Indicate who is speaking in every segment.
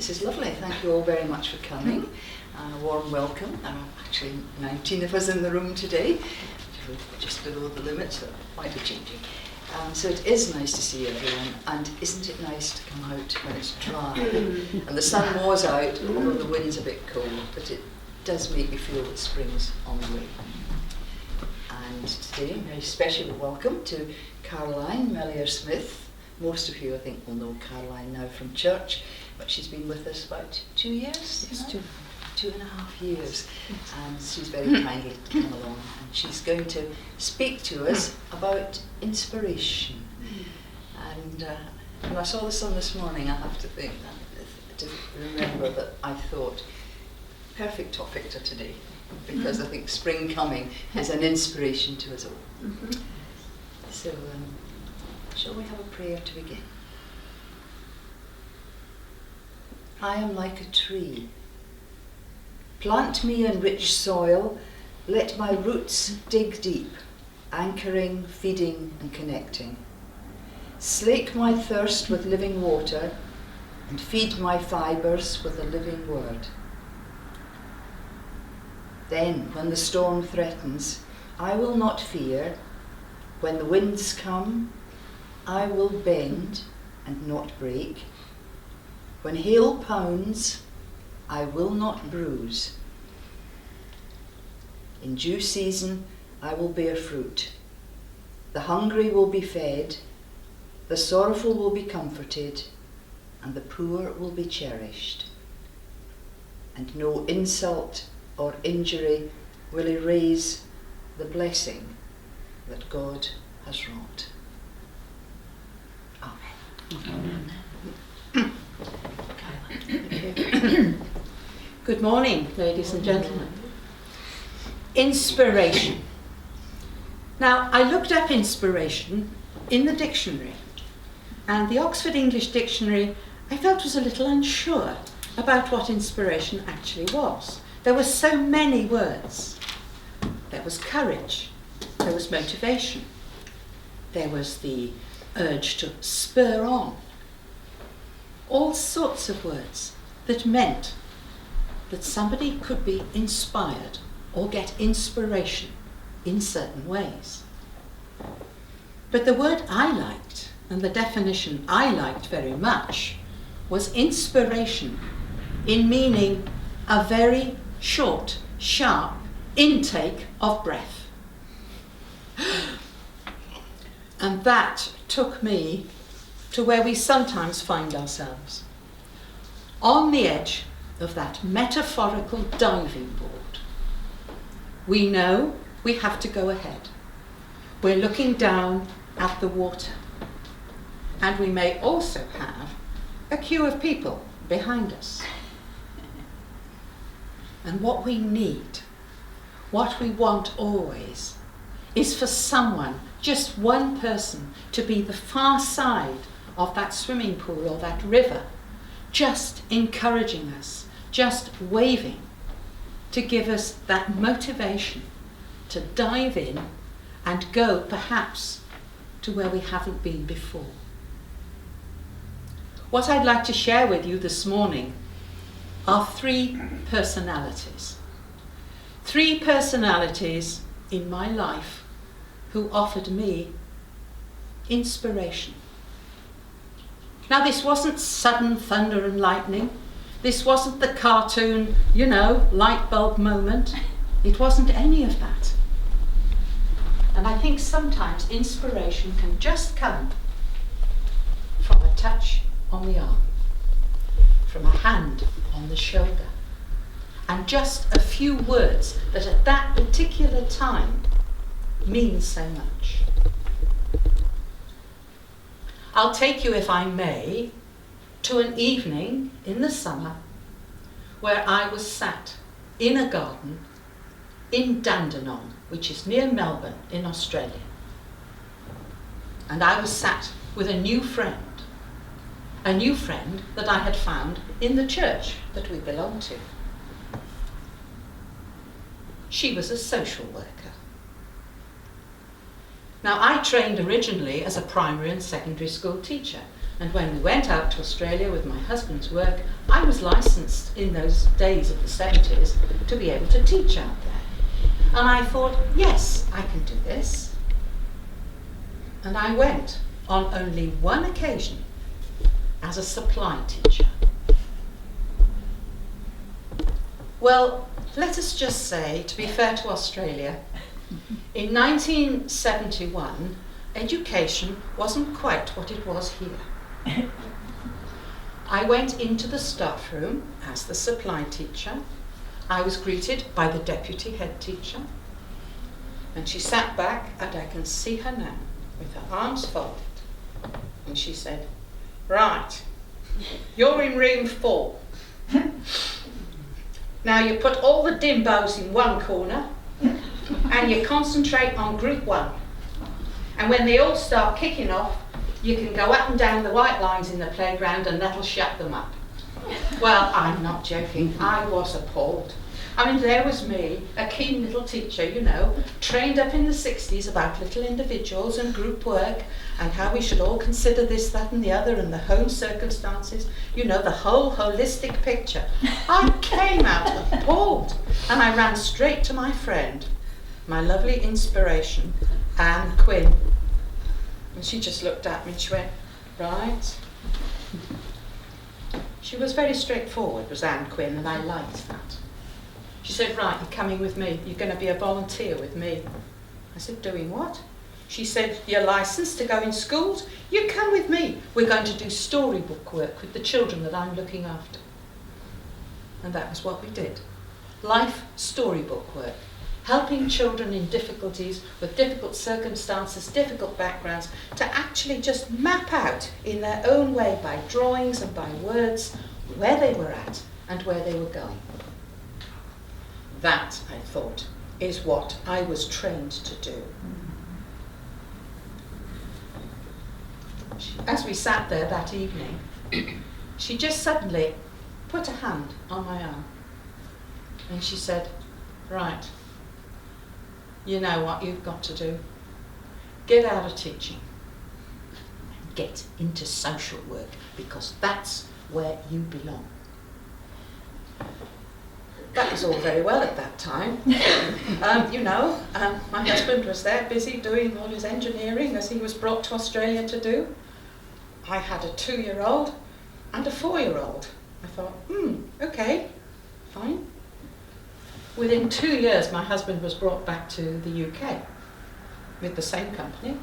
Speaker 1: This is lovely. Thank you all very much for coming. A warm welcome. There are actually 19 of us in the room today. We're just below the limit, so it might be changing. So it is nice to see everyone, and isn't it nice to come out when it's dry? And the sun was out, although the wind's a bit cold, but it does make me feel that spring's on the way. And today, a very special welcome to Caroline Mellier-Smith. Most of you, I think, will know Caroline now from church, but she's been with us about 2 years?
Speaker 2: Yes,
Speaker 1: 2.5 years, and she's very kindly come along, and she's going to speak to us about inspiration. And when I saw the sun this morning, I have to remember that I thought, perfect topic for today, because I think spring coming is an inspiration to us all. So, shall we have a prayer to begin? I am like a tree. Plant me in rich soil, let my roots dig deep, anchoring, feeding and connecting. Slake my thirst with living water and feed my fibres with a living word. Then, when the storm threatens, I will not fear. When the winds come, I will bend and not break. When hail pounds, I will not bruise. In due season, I will bear fruit. The hungry will be fed, the sorrowful will be comforted, and the poor will be cherished. And no insult or injury will erase the blessing that God has wrought. Amen.
Speaker 2: Amen. Good morning, ladies and gentlemen. Inspiration. Now, I looked up inspiration in the dictionary, and the Oxford English Dictionary I felt was a little unsure about what inspiration actually was. There were so many words. There was courage, there was motivation, there was the urge to spur on. All sorts of words that meant that somebody could be inspired or get inspiration in certain ways. But the word I liked, and the definition I liked very much, was inspiration in meaning a very short, sharp intake of breath. And that took me to where we sometimes find ourselves, on the edge of that metaphorical diving board. We know we have to go ahead. We're looking down at the water. And we may also have a queue of people behind us. And what we need, what we want always, is for someone, just one person, to be the far side of that swimming pool or that river, just encouraging us, just waving, to give us that motivation to dive in and go perhaps to where we haven't been before. What I'd like to share with you this morning are 3 personalities. 3 personalities in my life who offered me inspiration. Now, this wasn't sudden thunder and lightning. This wasn't the cartoon, light bulb moment. It wasn't any of that. And I think sometimes inspiration can just come from a touch on the arm, from a hand on the shoulder, and just a few words that at that particular time mean so much. I'll take you, if I may, to an evening in the summer where I was sat in a garden in Dandenong, which is near Melbourne in Australia. And I was sat with a new friend that I had found in the church that we belonged to. She was a social worker. Now, I trained originally as a primary and secondary school teacher, And when we went out to Australia with my husband's work, I was licensed in those days of the 70s to be able to teach out there. And I thought, yes, I can do this. And I went on only one occasion as a supply teacher. Well, let us just say, to be fair to Australia, in 1971, education wasn't quite what it was here. I went into the staff room as the supply teacher. I was greeted by the deputy head teacher, and she sat back, and I can see her now with her arms folded, and she said, "Right, you're in room 4. Now you put all the dimbos in one corner and you concentrate on group 1. And when they all start kicking off, you can go up and down the white lines in the playground and that'll shut them up." Well, I'm not joking. I was appalled. I mean, there was me, a keen little teacher, you know, trained up in the 60s about little individuals and group work and how we should all consider this, that and the other and the home circumstances, you know, the whole holistic picture. I came out appalled and I ran straight to my friend, my lovely inspiration, Anne Quinn. And she just looked at me and she went, "Right." She was very straightforward, was Anne Quinn, and I liked that. She said, "Right, you're coming with me. You're going to be a volunteer with me." I said, "Doing what?" She said, "You're licensed to go in schools. You come with me. We're going to do storybook work with the children that I'm looking after." And that was what we did. Life storybook work. Helping children in difficulties, with difficult circumstances, difficult backgrounds, to actually just map out in their own way by drawings and by words where they were at and where they were going. That, I thought, is what I was trained to do. As we sat there that evening, she just suddenly put a hand on my arm and she said, "Right, you know what you've got to do. Get out of teaching and get into social work because that's where you belong." That was all very well at that time. My husband was there busy doing all his engineering as he was brought to Australia to do. I had a 2-year-old and a 4-year-old. I thought, okay, fine. Within 2 years, my husband was brought back to the UK with the same company.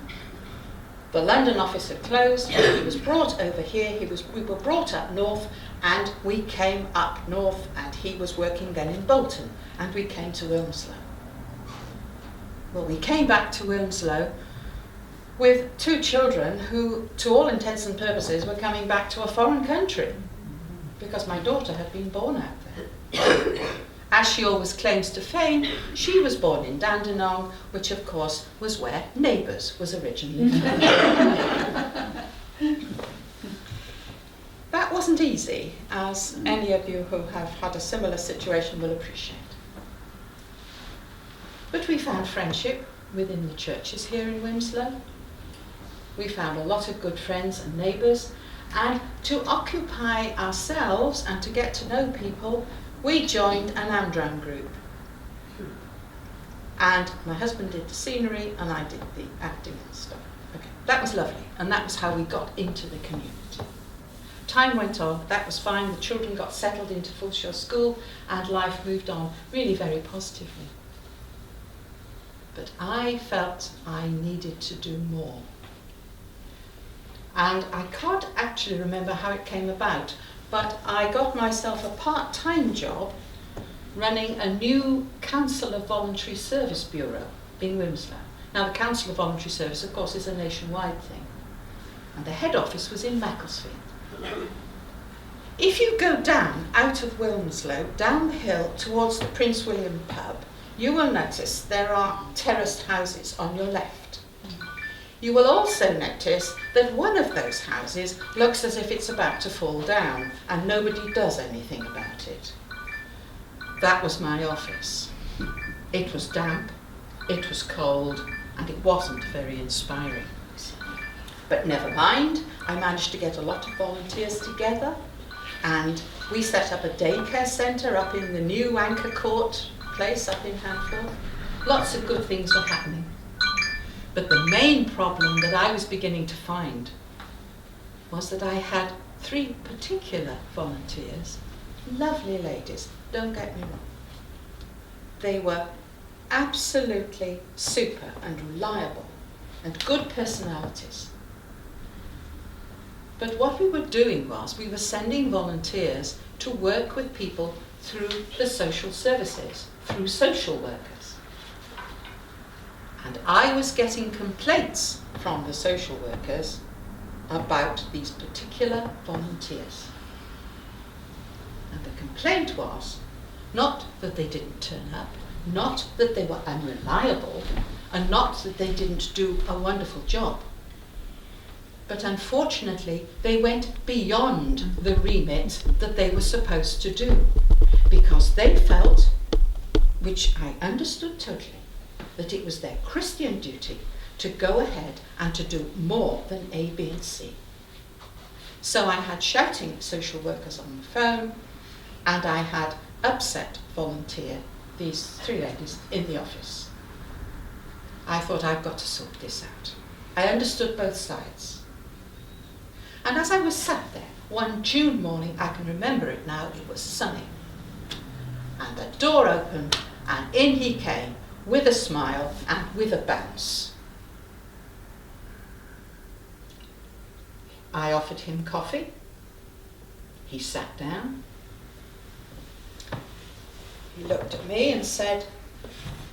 Speaker 2: The London office had closed, he was brought over here, we were brought up north, and we came up north, and he was working then in Bolton, and we came to Wilmslow. Well, we came back to Wilmslow with 2 children who, to all intents and purposes, were coming back to a foreign country, because my daughter had been born out there. As she always claims to fame, she was born in Dandenong, which of course was where Neighbours was originally filmed. That wasn't easy, as any of you who have had a similar situation will appreciate. But we found friendship within the churches here in Wilmslow. We found a lot of good friends and neighbours, and to occupy ourselves and to get to know people, we joined an Amdram group. And my husband did the scenery and I did the acting and stuff. Okay, that was lovely, and that was how we got into the community. Time went on, that was fine, the children got settled into Fulshaw School and life moved on really very positively. But I felt I needed to do more. And I can't actually remember how it came about, but I got myself a part-time job running a new Council of Voluntary Service Bureau in Wilmslow. Now the Council of Voluntary Service, of course, is a nationwide thing. And the head office was in Macclesfield. If you go down out of Wilmslow, down the hill towards the Prince William pub, you will notice there are terraced houses on your left. You will also notice that one of those houses looks as if it's about to fall down and nobody does anything about it. That was my office. It was damp, it was cold, and it wasn't very inspiring. But never mind, I managed to get a lot of volunteers together, and we set up a daycare centre up in the new Anchor Court place up in Hanford. Lots of good things were happening. But the main problem that I was beginning to find was that I had 3 particular volunteers, lovely ladies, don't get me wrong. They were absolutely super and reliable and good personalities. But what we were doing was we were sending volunteers to work with people through the social services, through social workers. And I was getting complaints from the social workers about these particular volunteers. And the complaint was not that they didn't turn up, not that they were unreliable, and not that they didn't do a wonderful job. But unfortunately, they went beyond the remit that they were supposed to do, because they felt, which I understood totally, that it was their Christian duty to go ahead and to do more than A, B, and C. So I had shouting social workers on the phone, and I had upset volunteer, these 3 ladies, in the office. I thought, I've got to sort this out. I understood both sides. And as I was sat there, one June morning, I can remember it now, it was sunny. And the door opened, and in he came, with a smile and with a bounce. I offered him coffee. He sat down. He looked at me and said,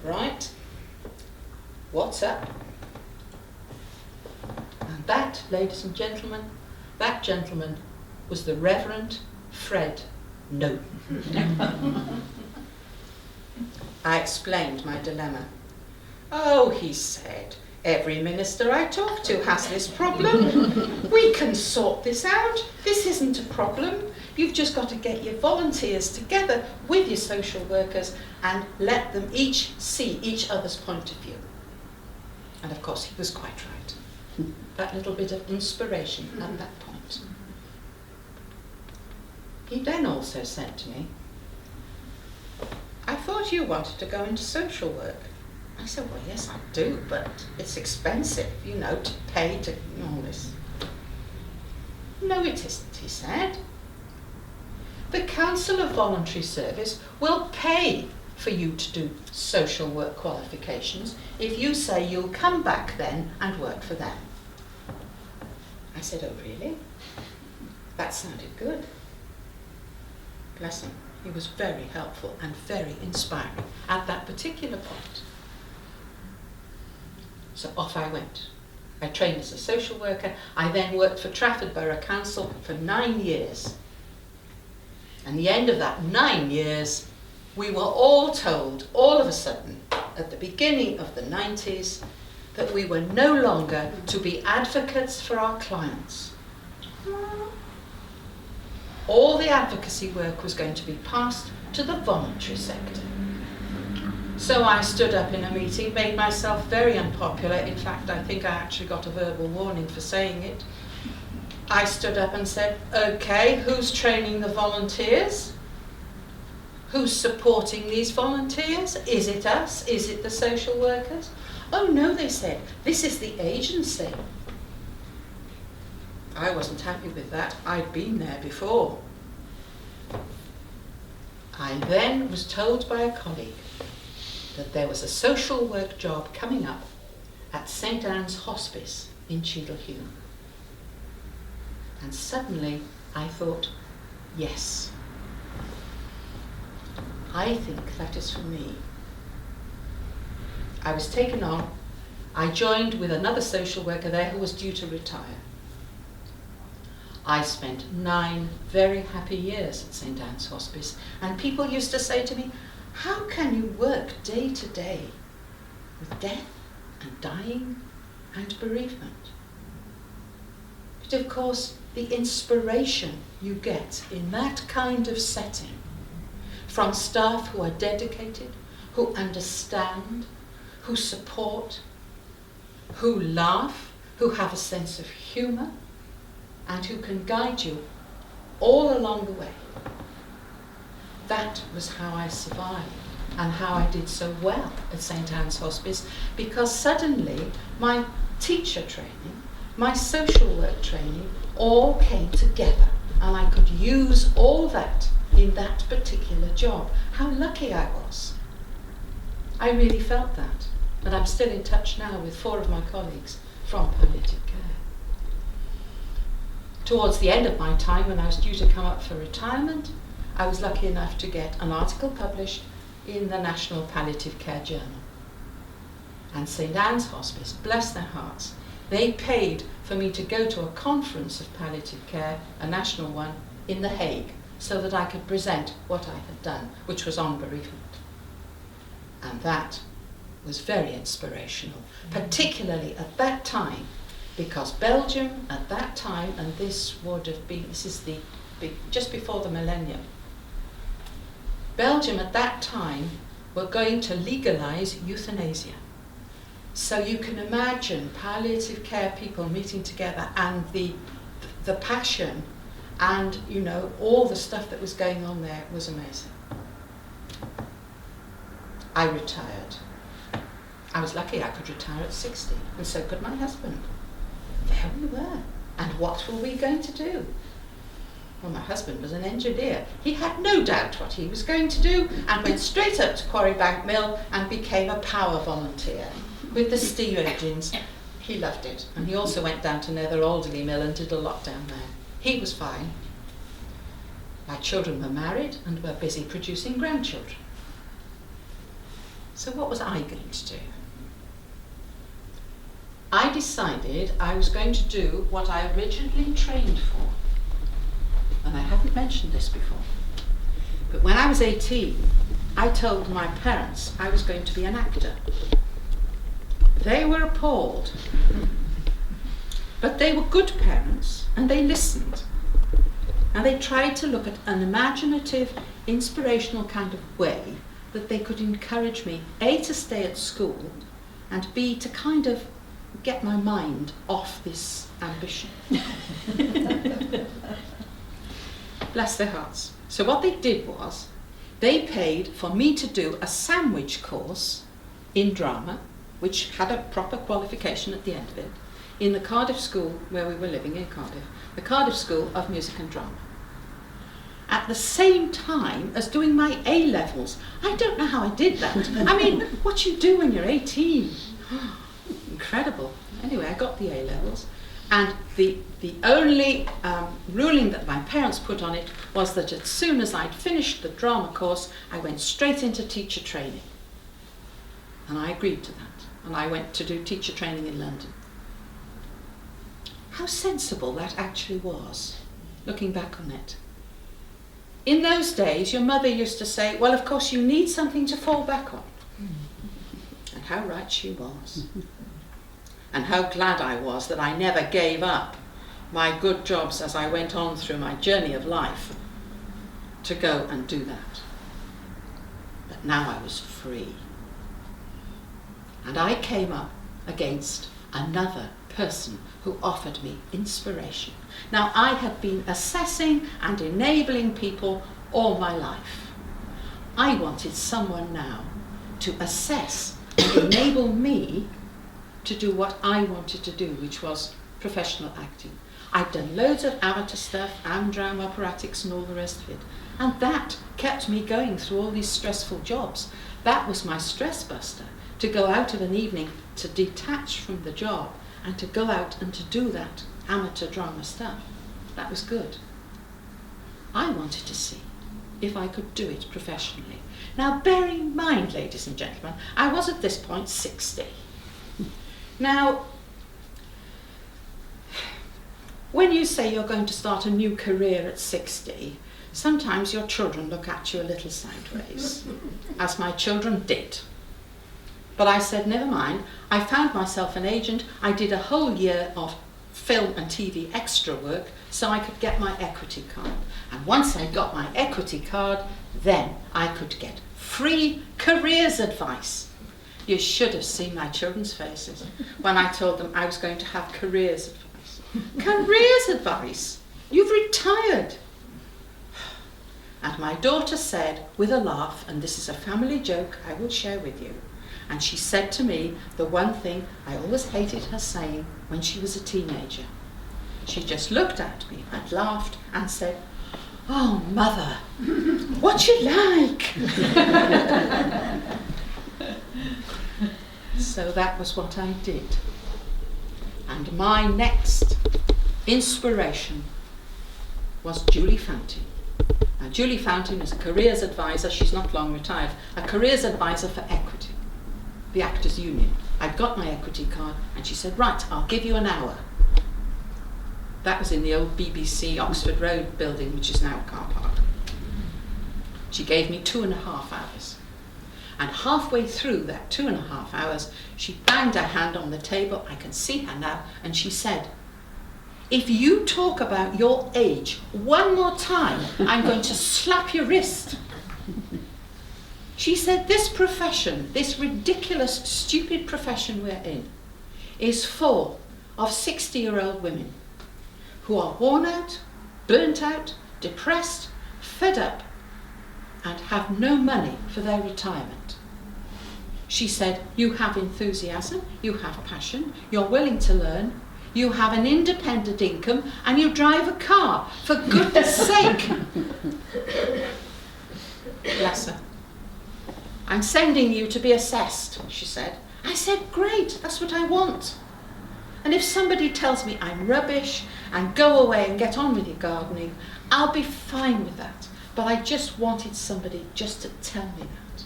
Speaker 2: "Right, what's up?" And that, ladies and gentlemen, that gentleman was the Reverend Fred Noden. I explained my dilemma. "Oh," he said, "every minister I talk to has this problem. We can sort this out. This isn't a problem. You've just got to get your volunteers together with your social workers and let them each see each other's point of view." And of course, he was quite right. That little bit of inspiration at that point. He then also said to me, "I thought you wanted to go into social work." I said, "Well, yes, I do, but it's expensive, to pay to all this." "No, it isn't," he said. "The Council of Voluntary Service will pay for you to do social work qualifications if you say you'll come back then and work for them." I said, "Oh, really?" That sounded good. Bless him. He was very helpful and very inspiring at that particular point. So off I went. I trained as a social worker. I then worked for Trafford Borough Council for 9 years. And the end of that 9 years, we were all told, all of a sudden, at the beginning of the 90s, that we were no longer to be advocates for our clients. All the advocacy work was going to be passed to the voluntary sector. So I stood up in a meeting, made myself very unpopular. In fact, I think I actually got a verbal warning for saying it. I stood up and said, "Okay, who's training the volunteers? Who's supporting these volunteers? Is it us? Is it the social workers?" "Oh no," they said, "this is the agency." I wasn't happy with that. I'd been there before. I then was told by a colleague that there was a social work job coming up at St. Anne's Hospice in Cheadle-Hulme. And suddenly I thought, yes, I think that is for me. I was taken on. I joined with another social worker there who was due to retire. I spent 9 very happy years at St. Anne's Hospice, and people used to say to me, "How can you work day to day with death and dying and bereavement?" But of course, the inspiration you get in that kind of setting from staff who are dedicated, who understand, who support, who laugh, who have a sense of humour and who can guide you all along the way. That was how I survived and how I did so well at St Anne's Hospice, because suddenly my teacher training, my social work training all came together and I could use all that in that particular job. How lucky I was. I really felt that. And I'm still in touch now with 4 of my colleagues from palliative care. Towards the end of my time, when I was due to come up for retirement, I was lucky enough to get an article published in the National Palliative Care Journal. And St Anne's Hospice, bless their hearts, they paid for me to go to a conference of palliative care, a national one, in The Hague, so that I could present what I had done, which was on bereavement. And that was very inspirational, particularly at that time, because Belgium at that time, and this is just before the millennium, Belgium at that time were going to legalise euthanasia. So you can imagine palliative care people meeting together and the passion and, you know, all the stuff that was going on there was amazing. I retired. I was lucky I could retire at 60, and so could my husband. There we were. And what were we going to do? Well, my husband was an engineer. He had no doubt what he was going to do and went straight up to Quarry Bank Mill and became a power volunteer with the steam engines. He loved it. And he also went down to Nether Alderley Mill and did a lot down there. He was fine. My children were married and were busy producing grandchildren. So what was I going to do? I decided I was going to do what I originally trained for. And I haven't mentioned this before. But when I was 18, I told my parents I was going to be an actor. They were appalled. But they were good parents, and they listened. And they tried to look at an imaginative, inspirational kind of way that they could encourage me, A, to stay at school, and B, to kind of get my mind off this ambition. Bless their hearts. So what they did was, they paid for me to do a sandwich course in drama, which had a proper qualification at the end of it, in the Cardiff school where we were living in Cardiff, the Cardiff School of Music and Drama. At the same time as doing my A-levels. I don't know how I did that. I mean, what you do when you're 18. Incredible. Anyway, I got the A-levels, and the only ruling that my parents put on it was that as soon as I'd finished the drama course, I went straight into teacher training. And I agreed to that, and I went to do teacher training in London. How sensible that actually was, looking back on it. In those days, your mother used to say, well, of course, you need something to fall back on. And how right she was. And how glad I was that I never gave up my good jobs as I went on through my journey of life to go and do that. But now I was free. And I came up against another person who offered me inspiration. Now, I had been assessing and enabling people all my life. I wanted someone now to assess and enable me to do what I wanted to do, which was professional acting. I'd done loads of amateur stuff, Amdram, operatics and all the rest of it. And that kept me going through all these stressful jobs. That was my stress buster, to go out of an evening, to detach from the job and to go out and to do that amateur drama stuff. That was good. I wanted to see if I could do it professionally. Now, bear in mind, ladies and gentlemen, I was at this point 60. Now, when you say you're going to start a new career at 60, sometimes your children look at you a little sideways, as my children did. But I said, never mind. I found myself an agent. I did a whole year of film and TV extra work so I could get my equity card. And once I got my equity card, then I could get free careers advice. You should have seen my children's faces when I told them I was going to have careers advice. Careers advice? You've retired. And my daughter said, with a laugh, and this is a family joke I will share with you, and she said to me the one thing I always hated her saying when she was a teenager. She just looked at me and laughed and said, "Oh, Mother, what you like?" So that was what I did. And my next inspiration was Julie Fountain. Now, Julie Fountain is a careers advisor. She's not long retired. A careers advisor for Equity, the Actors Union. I'd got my Equity card, and she said, "Right, I'll give you an hour." That was in the old BBC Oxford Road building, which is now a car park. She gave me 2.5 hours. And halfway through that 2.5 hours, she banged her hand on the table. I can see her now. And she said, "If you talk about your age one more time, I'm going to slap your wrist." She said, "This profession, this ridiculous, stupid profession we're in, is full of 60-year-old women who are worn out, burnt out, depressed, fed up, and have no money for their retirement." She said, "You have enthusiasm, you have passion, you're willing to learn, you have an independent income, and you drive a car. For goodness sake." Bless her. "I'm sending you to be assessed," she said. I said, "Great, that's what I want. And if somebody tells me I'm rubbish and go away and get on with your gardening, I'll be fine with that. But I just wanted somebody just to tell me that."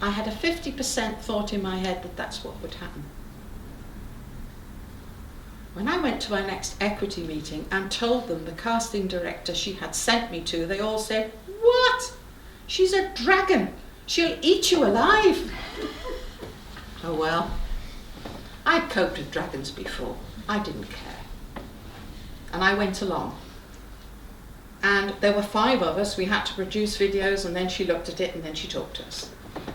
Speaker 2: I had a 50% thought in my head that that's what would happen. When I went to my next Equity meeting and told them the casting director she had sent me to, they all said, "What? She's a dragon. She'll eat you alive." Oh well, I'd coped with dragons before. I didn't care. And I went along. And there were 5 of us. We had to produce videos, and then she looked at it, and then she talked to us.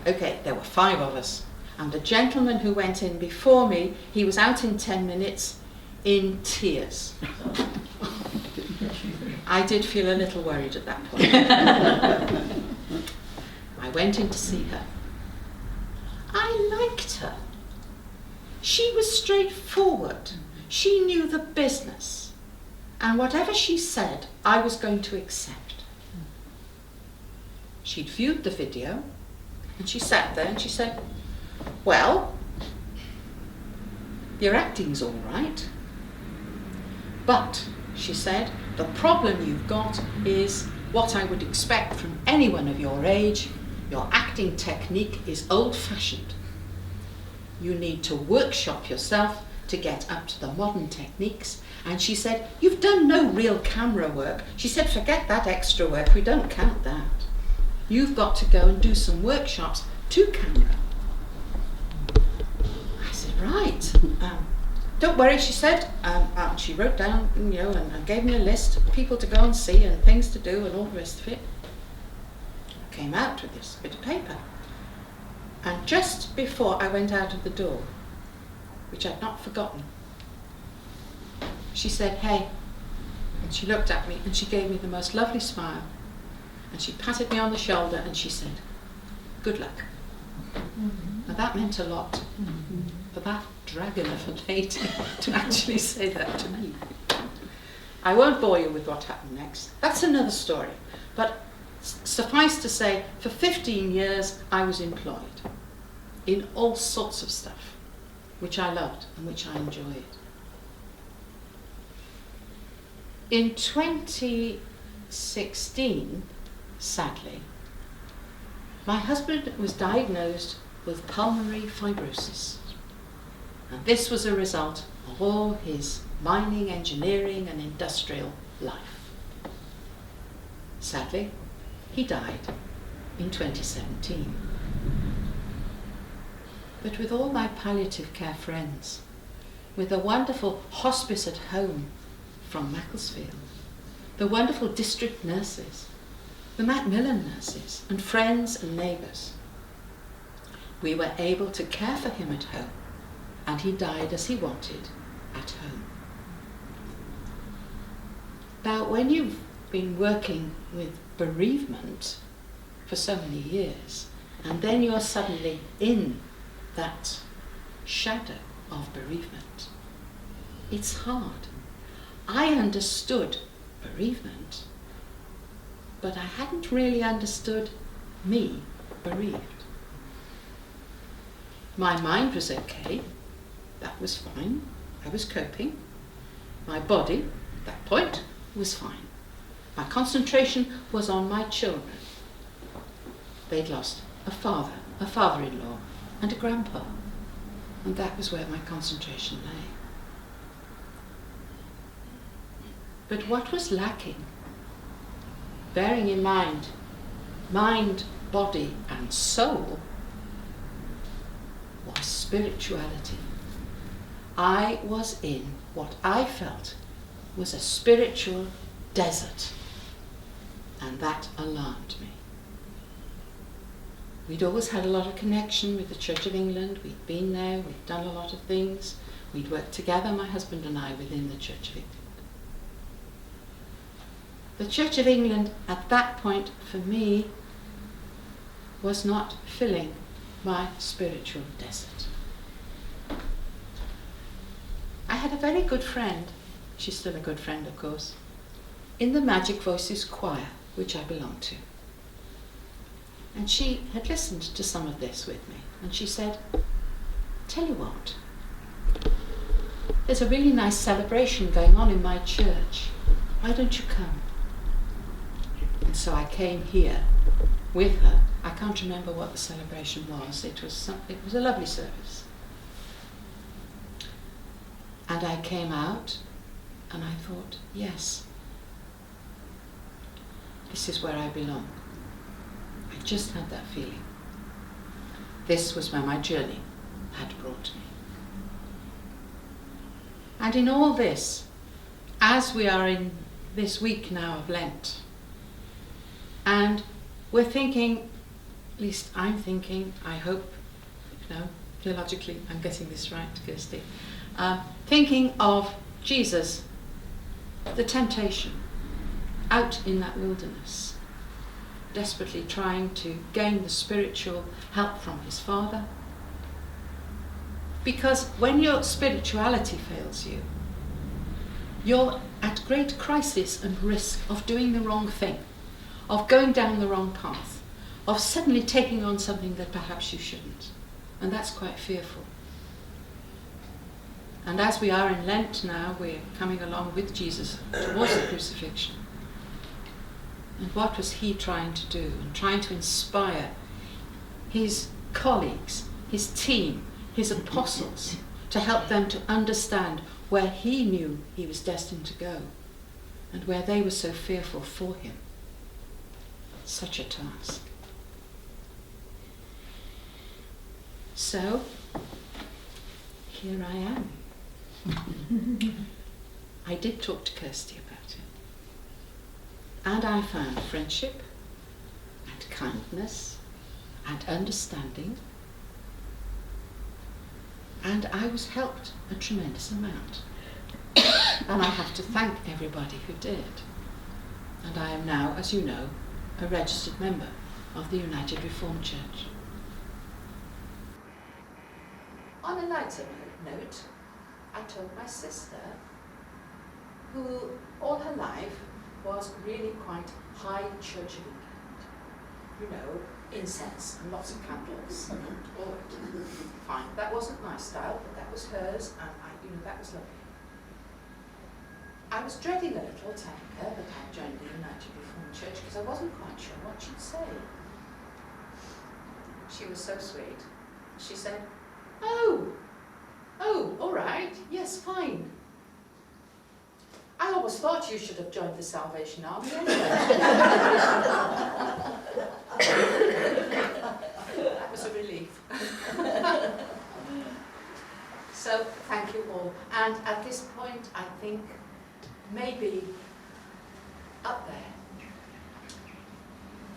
Speaker 2: Okay, there were 5 of us. And the gentleman who went in before me, he was out in 10 minutes in tears. I did feel a little worried at that point. I went in to see her. I liked her. She was straightforward. She knew the business. And whatever she said, I was going to accept. She'd viewed the video, and she sat there and she said, "Well, your acting's all right. But," she said, "the problem you've got is what I would expect from anyone of your age. Your acting technique is old-fashioned. You need to workshop yourself to get up to the modern techniques." And she said, "You've done no real camera work." She said, "Forget that extra work, we don't count that. You've got to go and do some workshops to camera." I said, "Right. Don't worry," she said. She wrote down, and gave me a list of people to go and see and things to do and all the rest of it. I came out with this bit of paper. And just before I went out of the door, which I'd not forgotten, she said, "Hey," and she looked at me and she gave me the most lovely smile, and she patted me on the shoulder and she said, "Good luck." Now that meant a lot for that dragon of a lady to actually say that to me. I won't bore you with what happened next. That's another story. But suffice to say, for 15 years I was employed in all sorts of stuff, which I loved and which I enjoyed. In 2016, sadly, my husband was diagnosed with pulmonary fibrosis. And this was a result of all his mining, engineering, and industrial life. Sadly, he died in 2017. But with all my palliative care friends, with the wonderful hospice at home from Macclesfield, the wonderful district nurses, the Macmillan nurses, and friends and neighbours, We were able to care for him at home, and he died as he wanted at home. Now, when you've been working with bereavement for so many years, and then you're suddenly in that shadow of bereavement, it's hard. I understood bereavement, but I hadn't really understood me bereaved. My mind was okay, that was fine, I was coping. My body, at that point, was fine. My concentration was on my children. They'd lost a father, a father-in-law, and a grandpa, and that was where my concentration lay. But what was lacking, bearing in mind, body, and soul, was spirituality. I was in what I felt was a spiritual desert, and that alarmed me. We'd always had a lot of connection with the Church of England. We'd been there, we'd done a lot of things. We'd worked together, my husband and I, within the Church of England. The Church of England at that point, for me, was not filling my spiritual desert. I had a very good friend, she's still a good friend of course, in the Magic Voices choir, which I belonged to. And she had listened to some of this with me, and she said, "Tell you what, there's a really nice celebration going on in my church. Why don't you come?" And so I came here with her. I can't remember what the celebration was. It was a lovely service. And I came out and I thought, yes, this is where I belong. I just had that feeling. This was where my journey had brought me. And in all this, as we are in this week now of Lent, and we're thinking, at least I'm thinking, I hope, theologically I'm getting this right, Kirsty, thinking of Jesus, the temptation, out in that wilderness, desperately trying to gain the spiritual help from his Father. Because when your spirituality fails you, you're at great crisis and risk of doing the wrong thing, of going down the wrong path, of suddenly taking on something that perhaps you shouldn't. And that's quite fearful. And as we are in Lent now, we're coming along with Jesus towards the crucifixion. And what was he trying to do? And trying to inspire his colleagues, his team, his apostles, to help them to understand where he knew he was destined to go and where they were so fearful for him. Such a task. So, here I am. I did talk to Kirsty about it. And I found friendship and kindness and understanding. And I was helped a tremendous amount. And I have to thank everybody who did. And I am now, as you know, a registered member of the United Reformed Church. On a lighter note, I told my sister, who all her life was really quite high Church of England, incense and lots of candles and all that. Fine, that wasn't my style, but that was hers, and that was lovely. I was dreading a little telling her that I joined the United Reformed Church because I wasn't quite sure what she'd say. She was so sweet. She said, Oh, all right, yes, fine. I always thought you should have joined the Salvation Army anyway. That was a relief. So, thank you all. And at this point, I think maybe up there,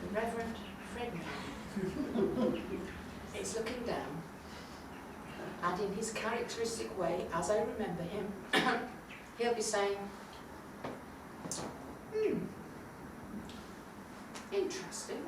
Speaker 2: the Reverend Fred Moore. is looking down, and in his characteristic way, as I remember him, he'll be saying, interesting.